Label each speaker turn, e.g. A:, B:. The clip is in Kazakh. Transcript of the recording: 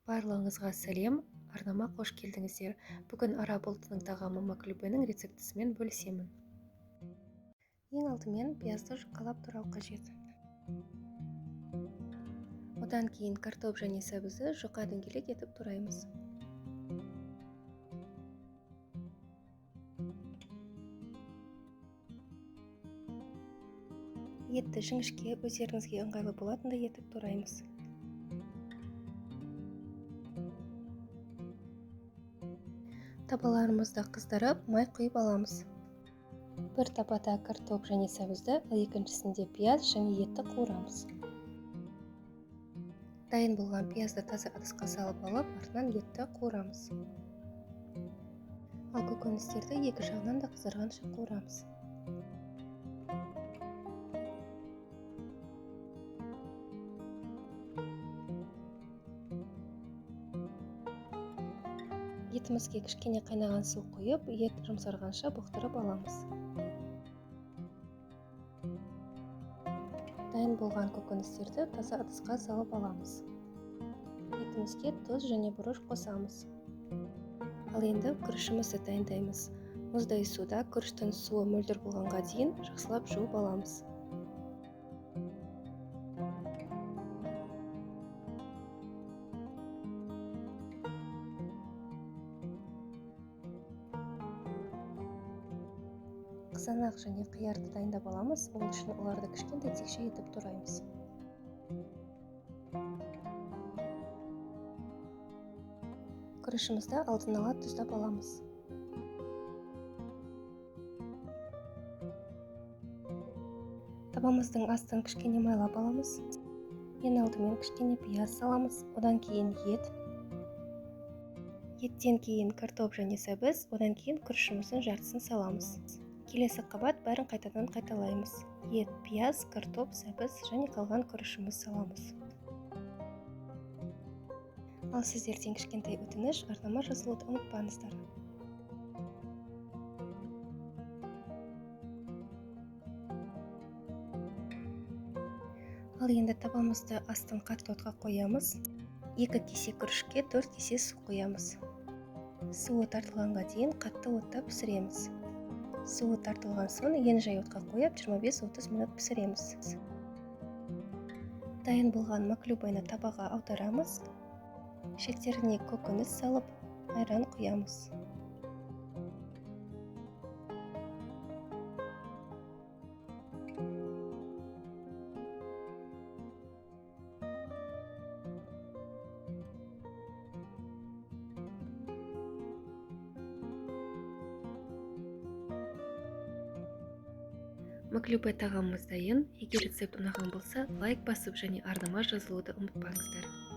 A: Барлығыңызға сәлем, арнама қош келдіңіздер. Бүгін ара болтының тағамы маклюбенің рецептісімен бөлісемін. Ең алдымен пиязды жұқалап турау қажет. Одан кейін картоп және сәбізді жұқа дөңгелек етіп тураймыз. Етті жіңішке, өздеріңізге ыңғайлы болатындай етіп тураймыз. Табаларымызды қыздырып, май құйып аламыз. Бір табада картоп және сәбізді, ал екіншісінде пияз және етті қуырамыз. Дайын болған пиязды таза ыдысқа салып алып, артынан етті қуырамыз. Ал көкөністерді екі жағынан да қыздырғанша қуырамыз. Етімізге кішкене қайнаған су құйып, ет жұмсарғанша бұқтырып аламыз. Дайын болған көкөністерді таза ыдысқа салып аламыз. Етімізге тұз және бұрыш қосамыз. Ал енді күрішімізді дайындаймыз. Мұздай суда күріштің суы мөлдір болғанға дейін жақсылап жуып аламыз. Қызанақ және қиярды дайындап аламыз, ол үшін оларды кішкентай текше етіп тураймыз. Күрішімізді алдын ала тұздап аламыз. Табамыздың астын кішкене майлап аламыз. Ең алдымен кішкене пияз саламыз, одан кейін ет. Еттен кейін картоп және сәбіз, одан кейін күрішіміздің жартысын саламыз. Келесі қабат бәрін қайтадан қайталаймыз. Ет, пияз, картоп, сәбіз және қалған күрішіміз саламыз. Ал сіздерден кішкентай өтініш, арнама жазылуды ұмытпаңыздар. Ал енді табамызды астын қатты отқа қоямыз. 2 кесе күрішке 4 кесе су қоямыз. Суы тартылғанға дейін қатты отта пісіреміз. Суы тартылған соң ең жай отқа қойып 25-30 минут пісіреміз. Дайын болған маклюбені табаға аударамыз. Шектеріне көкөніс салып, айран құямыз. Маклюбе тағамымыз дайын. Егер рецепт ұнаған болса, лайк басып және арнама жазылуды ұмытпаңыздар.